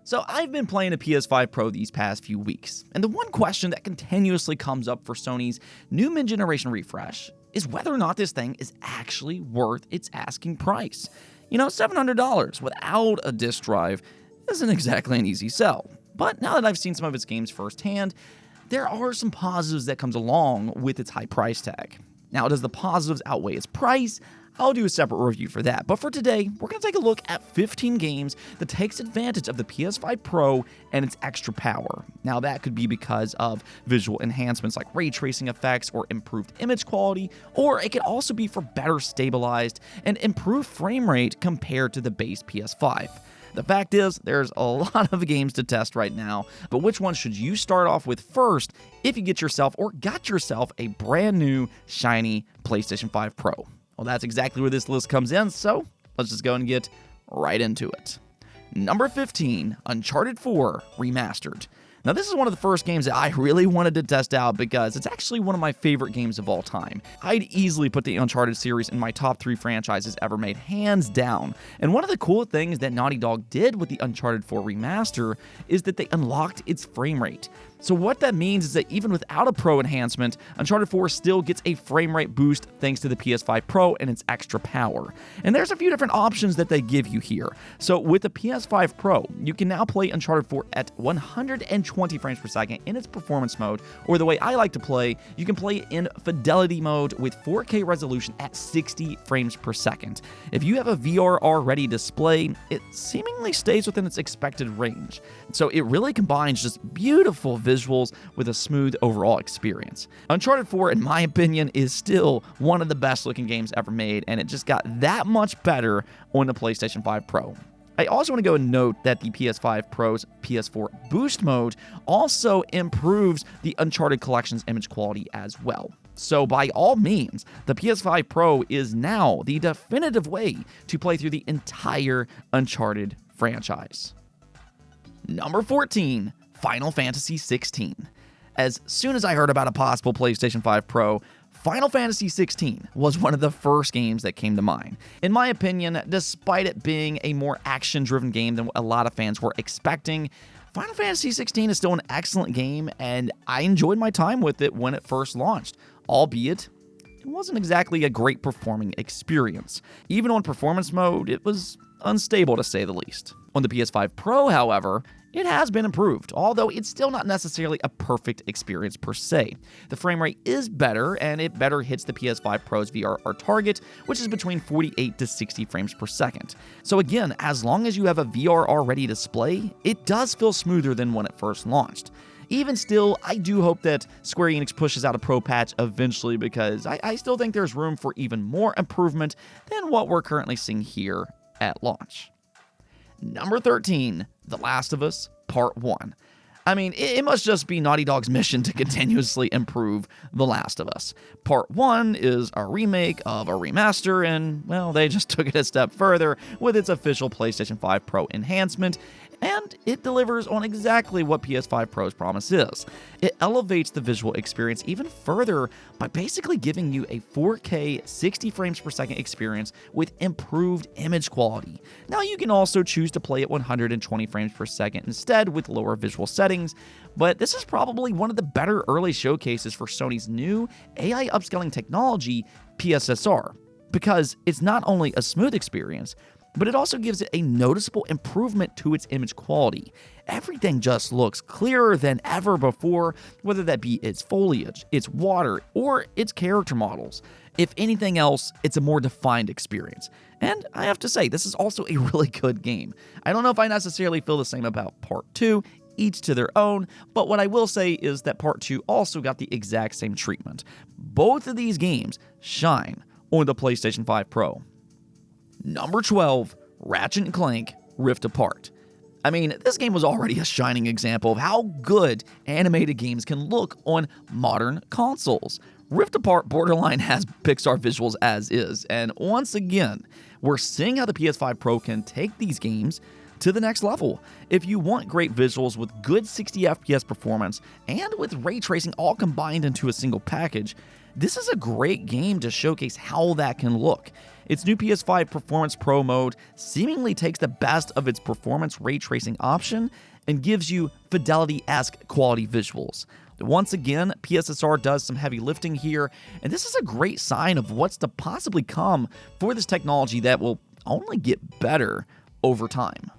So I've been playing a PS5 Pro these past few weeks, and the one question that continuously comes up for Sony's new mid-generation refresh is whether or not this thing is actually worth its asking price. You know, $700 without a disc drive isn't exactly an easy sell. But now that I've seen some of its games firsthand, there are some positives that comes along with its high price tag. Now, does the positives outweigh its price? I'll do a separate review for that, but for today, we're going to take a look at 15 games that takes advantage of the PS5 Pro and its extra power. Now, that could be because of visual enhancements like ray tracing effects or improved image quality, or it could also be for better stabilized and improved frame rate compared to the base PS5. The fact is, there's a lot of games to test right now, but which one should you start off with first if you get yourself or got yourself a brand new, shiny PlayStation 5 Pro? Well, that's exactly where this list comes in, so let's just go and get right into it. Number 15, Uncharted 4 Remastered. Now, this is one of the first games that I really wanted to test out because it's actually one of my favorite games of all time. I'd easily put the Uncharted series in my top 3 franchises ever made, hands down. And one of the cool things that Naughty Dog did with the Uncharted 4 Remaster is that they unlocked its frame rate. So what that means is that even without a Pro enhancement, Uncharted 4 still gets a frame rate boost thanks to the PS5 Pro and its extra power. And there's a few different options that they give you here. So with the PS5 Pro, you can now play Uncharted 4 at 120 frames per second in its performance mode, or the way I like to play, you can play it in fidelity mode with 4K resolution at 60 frames per second. If you have a VRR ready display, it seemingly stays within its expected range. So it really combines just beautiful visuals with a smooth overall experience. Uncharted 4, in my opinion, is still one of the best looking games ever made, and it just got that much better on the PlayStation 5 Pro. I also want to go and note that the PS5 Pro's PS4 Boost mode also improves the Uncharted Collection's image quality as well. So by all means, the PS5 Pro is now the definitive way to play through the entire Uncharted franchise. Number 14, Final Fantasy 16. As soon as I heard about a possible PlayStation 5 Pro, Final Fantasy 16 was one of the first games that came to mind. In my opinion, despite it being a more action-driven game than a lot of fans were expecting, Final Fantasy 16 is still an excellent game, and I enjoyed my time with it when it first launched, albeit it wasn't exactly a great performing experience. Even on performance mode, it was unstable to say the least. On the PS5 Pro, however, it has been improved, although it's still not necessarily a perfect experience per se. The frame rate is better, and it better hits the PS5 Pro's VRR target, which is between 48 to 60 frames per second. So again, as long as you have a VRR ready display, it does feel smoother than when it first launched. Even still, I do hope that Square Enix pushes out a Pro patch eventually because I still think there's room for even more improvement than what we're currently seeing here at launch. Number 13, The Last of Us Part 1. I mean, it must just be Naughty Dog's mission to continuously improve The Last of Us. Part 1 is a remake of a remaster, and, well, they just took it a step further with its official PlayStation 5 Pro enhancement, and it delivers on exactly what PS5 Pro's promise is. It elevates the visual experience even further by basically giving you a 4K 60 frames per second experience with improved image quality. Now, you can also choose to play at 120 frames per second instead with lower visual settings, but this is probably one of the better early showcases for Sony's new AI upscaling technology, PSSR, because it's not only a smooth experience, but it also gives it a noticeable improvement to its image quality. Everything just looks clearer than ever before, whether that be its foliage, its water, or its character models. If anything else, it's a more defined experience. And I have to say, this is also a really good game. I don't know if I necessarily feel the same about Part 2, each to their own, but what I will say is that Part 2 also got the exact same treatment. Both of these games shine on the PlayStation 5 Pro. Number 12, Ratchet & Clank Rift Apart. I mean, this game was already a shining example of how good animated games can look on modern consoles. Rift Apart borderline has Pixar visuals as is, and once again, we're seeing how the PS5 Pro can take these games to the next level. If you want great visuals with good 60 FPS performance and with ray tracing all combined into a single package, this is a great game to showcase how that can look. Its new PS5 Performance Pro mode seemingly takes the best of its performance ray tracing option and gives you fidelity-esque quality visuals. Once again, PSSR does some heavy lifting here, and this is a great sign of what's to possibly come for this technology that will only get better over time.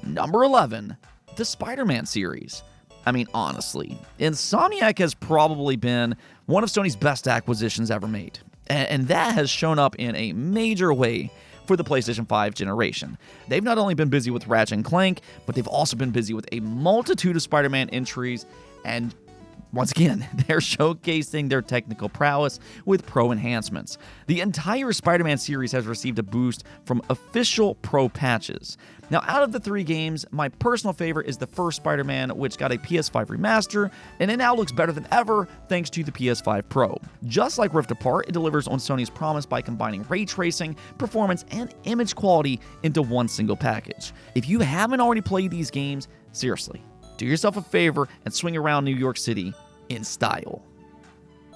Number 11, the Spider-Man series. I mean, honestly, Insomniac has probably been one of Sony's best acquisitions ever made, and that has shown up in a major way for the PlayStation 5 generation. They've not only been busy with Ratchet & Clank, but they've also been busy with a multitude of Spider-Man entries, and once again, they're showcasing their technical prowess with Pro enhancements. The entire Spider-Man series has received a boost from official Pro patches. Now, out of the 3 games, my personal favorite is the first Spider-Man, which got a PS5 remaster, and it now looks better than ever thanks to the PS5 Pro. Just like Rift Apart, it delivers on Sony's promise by combining ray tracing, performance, and image quality into one single package. If you haven't already played these games, seriously, do yourself a favor and swing around New York City in style.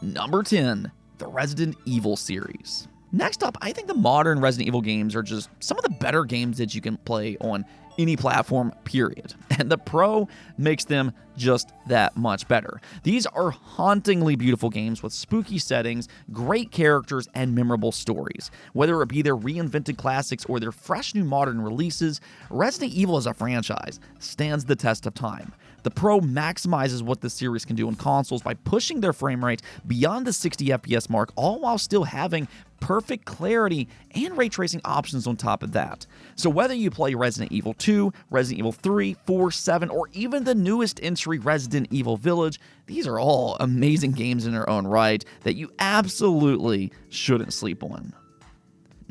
Number 10, the Resident Evil series. Next up, I think the modern Resident Evil games are just some of the better games that you can play on any platform, period. And the Pro makes them just that much better. These are hauntingly beautiful games with spooky settings, great characters, and memorable stories. Whether it be their reinvented classics or their fresh new modern releases, Resident Evil as a franchise stands the test of time. The Pro maximizes what the series can do on consoles by pushing their frame rate beyond the 60 FPS mark, all while still having perfect clarity and ray tracing options on top of that. So whether you play Resident Evil 2, Resident Evil 3, 4, 7, or even the newest entry Resident Evil Village, these are all amazing games in their own right that you absolutely shouldn't sleep on.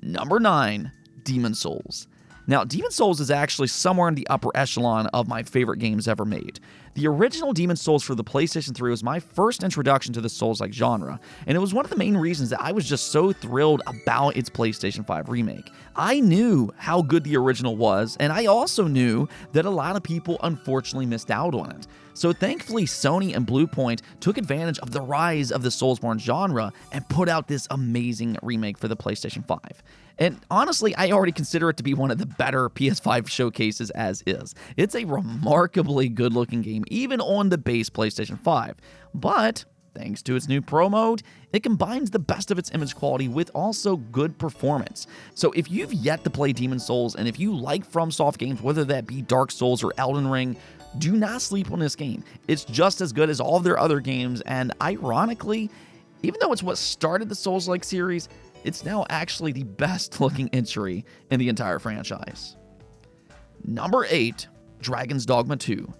Number 9, Demon's Souls. Now, Demon's Souls is actually somewhere in the upper echelon of my favorite games ever made. The original Demon's Souls for the PlayStation 3 was my first introduction to the Souls-like genre, and it was one of the main reasons that I was just so thrilled about its PlayStation 5 remake. I knew how good the original was, and I also knew that a lot of people unfortunately missed out on it. So thankfully, Sony and Bluepoint took advantage of the rise of the Soulsborne genre and put out this amazing remake for the PlayStation 5. And honestly, I already consider it to be one of the better PS5 showcases as is. It's a remarkably good-looking game, even on the base PlayStation 5. But thanks to its new Pro mode, it combines the best of its image quality with also good performance. So if you've yet to play Demon's Souls, and if you like FromSoft games, whether that be Dark Souls or Elden Ring, do not sleep on this game. It's just as good as all of their other games, and ironically, even though it's what started the Souls-like series, it's now actually the best looking entry in the entire franchise. Number 8, Dragon's Dogma 2.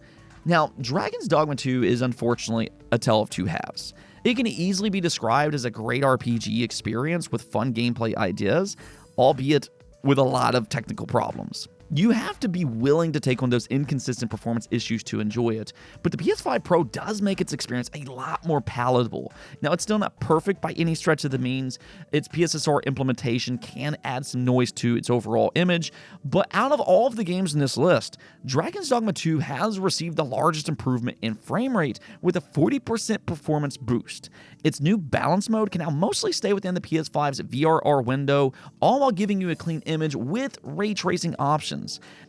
Now, Dragon's Dogma 2 is unfortunately a tale of two halves. It can easily be described as a great RPG experience with fun gameplay ideas, albeit with a lot of technical problems. You have to be willing to take on those inconsistent performance issues to enjoy it, but the PS5 Pro does make its experience a lot more palatable. Now, it's still not perfect by any stretch of the means. Its PSSR implementation can add some noise to its overall image, but out of all of the games in this list, Dragon's Dogma 2 has received the largest improvement in frame rate with a 40% performance boost. Its new balance mode can now mostly stay within the PS5's VRR window, all while giving you a clean image with ray tracing options.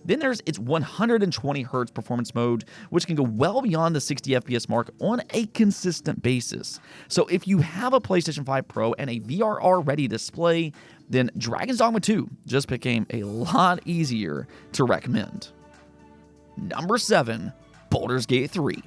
Then there's its 120Hz performance mode, which can go well beyond the 60 FPS mark on a consistent basis. So if you have a PlayStation 5 Pro and a VRR ready display, then Dragon's Dogma 2 just became a lot easier to recommend. Number 7, Baldur's Gate 3.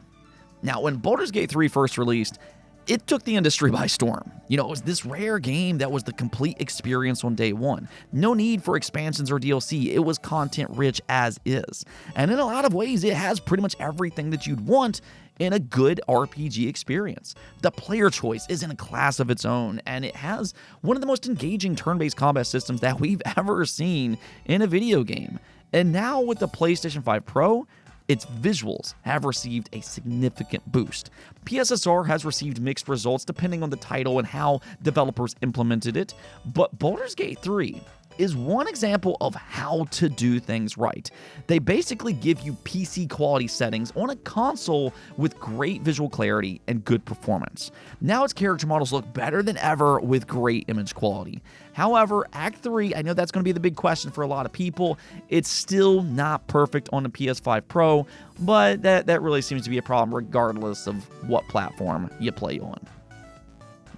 Now, when Baldur's Gate 3 first released, it took the industry by storm. You know, it was this rare game that was the complete experience on day one. No need for expansions or DLC. It was content rich as is. And in a lot of ways, it has pretty much everything that you'd want in a good RPG experience. The player choice is in a class of its own, and it has one of the most engaging turn-based combat systems that we've ever seen in a video game. And now with the PlayStation 5 Pro, its visuals have received a significant boost. PSSR has received mixed results depending on the title and how developers implemented it, but Baldur's Gate 3 is one example of how to do things right. They basically give you PC quality settings on a console with great visual clarity and good performance. Now its character models look better than ever with great image quality. However, Act 3, I know that's going to be the big question for a lot of people. It's still not perfect on the PS5 Pro, but that really seems to be a problem regardless of what platform you play on.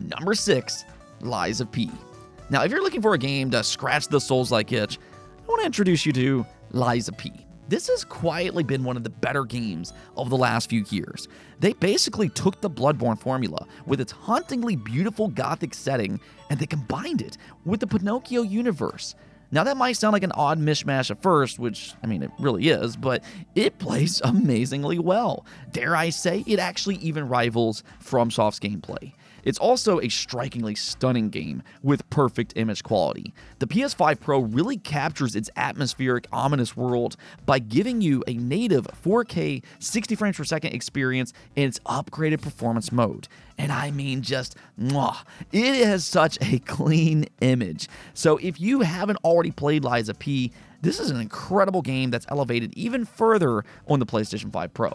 Number 6, Lies of P. Now, if you're looking for a game to scratch the Souls-like itch, I want to introduce you to Lies of P. This has quietly been one of the better games of the last few years. They basically took the Bloodborne formula with its hauntingly beautiful gothic setting and they combined it with the Pinocchio universe. Now that might sound like an odd mishmash at first, which, I mean, it really is, but it plays amazingly well. Dare I say, it actually even rivals FromSoft's gameplay. It's also a strikingly stunning game with perfect image quality. The PS5 Pro really captures its atmospheric, ominous world by giving you a native 4K 60 frames per second experience in its upgraded performance mode. And I mean just, mwah, it has such a clean image. So if you haven't already played Lies of P, this is an incredible game that's elevated even further on the PlayStation 5 Pro.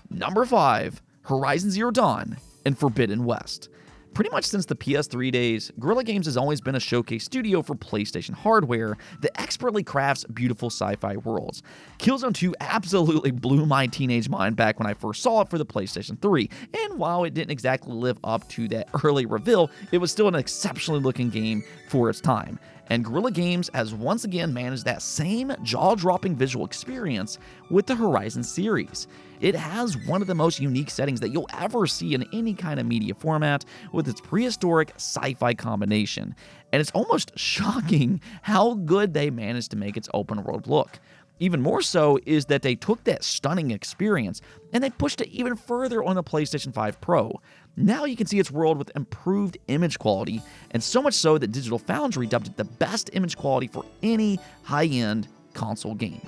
Number 5, Horizon Zero Dawn and Forbidden West. Pretty much since the PS3 days, Guerrilla Games has always been a showcase studio for PlayStation hardware that expertly crafts beautiful sci-fi worlds. Killzone 2 absolutely blew my teenage mind back when I first saw it for the PlayStation 3, and while it didn't exactly live up to that early reveal, it was still an exceptionally looking game for its time. And Guerrilla Games has once again managed that same jaw-dropping visual experience with the Horizon series. It has one of the most unique settings that you'll ever see in any kind of media format with its prehistoric sci-fi combination. And it's almost shocking how good they managed to make its open world look. Even more so is that they took that stunning experience and they pushed it even further on the PlayStation 5 Pro. Now you can see its world with improved image quality, and so much so that Digital Foundry dubbed it the best image quality for any high-end console game.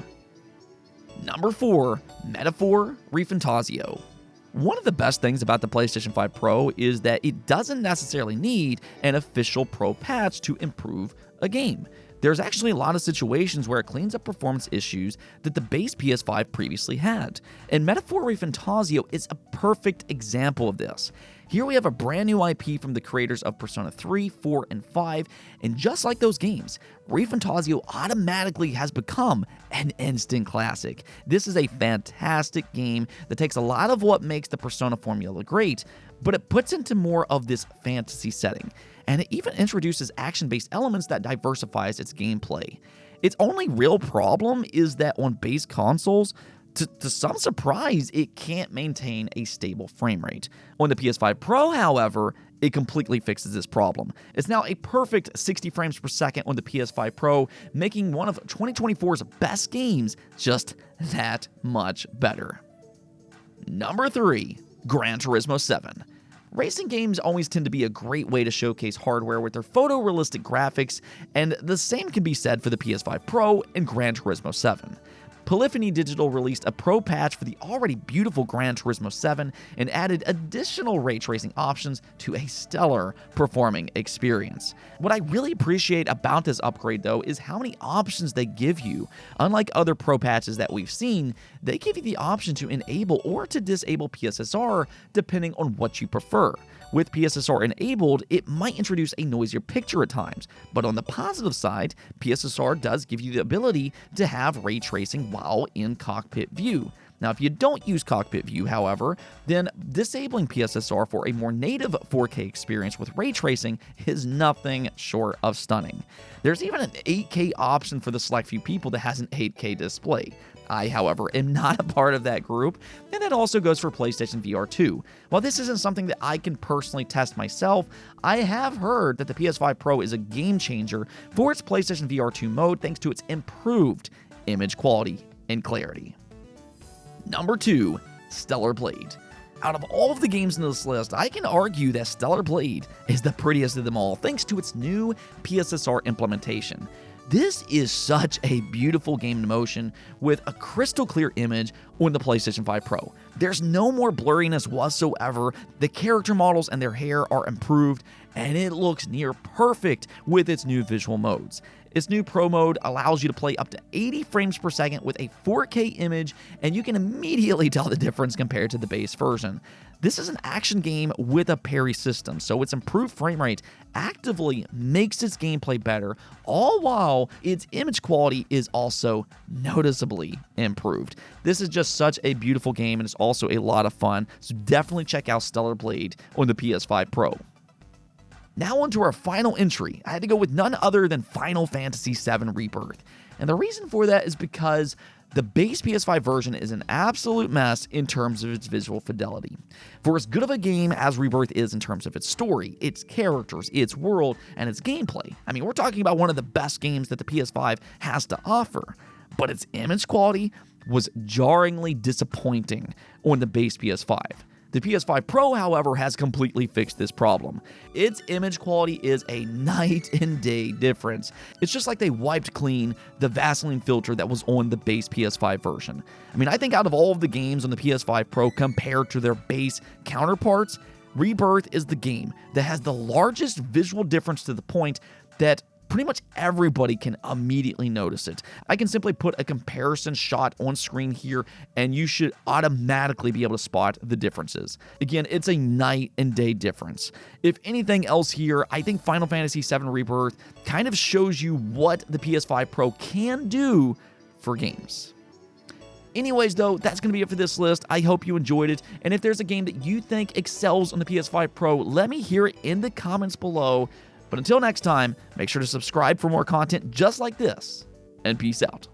Number 4, Metaphor ReFantazio. One of the best things about the PlayStation 5 Pro is that it doesn't necessarily need an official Pro patch to improve a game. There's actually a lot of situations where it cleans up performance issues that the base PS5 previously had, and Metaphor ReFantazio is a perfect example of this. Here we have a brand new IP from the creators of Persona 3, 4, and 5, and just like those games, ReFantazio automatically has become an instant classic. This is a fantastic game that takes a lot of what makes the Persona formula great, but it puts into more of this fantasy setting, and it even introduces action-based elements that diversifies its gameplay. Its only real problem is that on base consoles, to some surprise, it can't maintain a stable frame rate. On the PS5 Pro, however, it completely fixes this problem. It's now a perfect 60 frames per second on the PS5 Pro, making one of 2024's best games just that much better. Number 3, Gran Turismo 7. Racing games always tend to be a great way to showcase hardware with their photorealistic graphics, and the same can be said for the PS5 Pro and Gran Turismo 7. Polyphony Digital released a Pro patch for the already beautiful Gran Turismo 7 and added additional ray tracing options to a stellar performing experience. What I really appreciate about this upgrade, though, is how many options they give you. Unlike other Pro patches that we've seen, they give you the option to enable or to disable PSSR depending on what you prefer. With PSSR enabled, it might introduce a noisier picture at times, but on the positive side, PSSR does give you the ability to have ray tracing while in cockpit view. Now, if you don't use cockpit view, however, then disabling PSSR for a more native 4K experience with ray tracing is nothing short of stunning. There's even an 8K option for the select few people that has an 8K display. I, however, am not a part of that group, and that also goes for PlayStation VR 2. While this isn't something that I can personally test myself, I have heard that the PS5 Pro is a game changer for its PlayStation VR 2 mode thanks to its improved image quality and clarity. Number 2, Stellar Blade. Out of all of the games in this list, I can argue that Stellar Blade is the prettiest of them all thanks to its new PSSR implementation. This is such a beautiful game in motion with a crystal clear image on the PlayStation 5 Pro. There's no more blurriness whatsoever, the character models and their hair are improved, and it looks near perfect with its new visual modes. Its new Pro mode allows you to play up to 80 frames per second with a 4K image, and you can immediately tell the difference compared to the base version. This is an action game with a parry system, so its improved frame rate actively makes its gameplay better, all while its image quality is also noticeably improved. This is just such a beautiful game, and it's also a lot of fun, so definitely check out Stellar Blade on the PS5 Pro. Now on to our final entry. I had to go with none other than Final Fantasy VII Rebirth. And the reason for that is because the base PS5 version is an absolute mess in terms of its visual fidelity. For as good of a game as Rebirth is in terms of its story, its characters, its world, and its gameplay, I mean, we're talking about one of the best games that the PS5 has to offer. But its image quality was jarringly disappointing on the base PS5. The PS5 Pro, however, has completely fixed this problem. Its image quality is a night and day difference. It's just like they wiped clean the Vaseline filter that was on the base PS5 version. I mean, I think out of all of the games on the PS5 Pro compared to their base counterparts, Rebirth is the game that has the largest visual difference to the point that pretty much everybody can immediately notice it. I can simply put a comparison shot on screen here, and you should automatically be able to spot the differences. Again, it's a night and day difference. If anything else here, I think Final Fantasy VII Rebirth kind of shows you what the PS5 Pro can do for games. Anyways, though, that's going to be it for this list. I hope you enjoyed it, and if there's a game that you think excels on the PS5 Pro, let me hear it in the comments below. But until next time, make sure to subscribe for more content just like this, and peace out.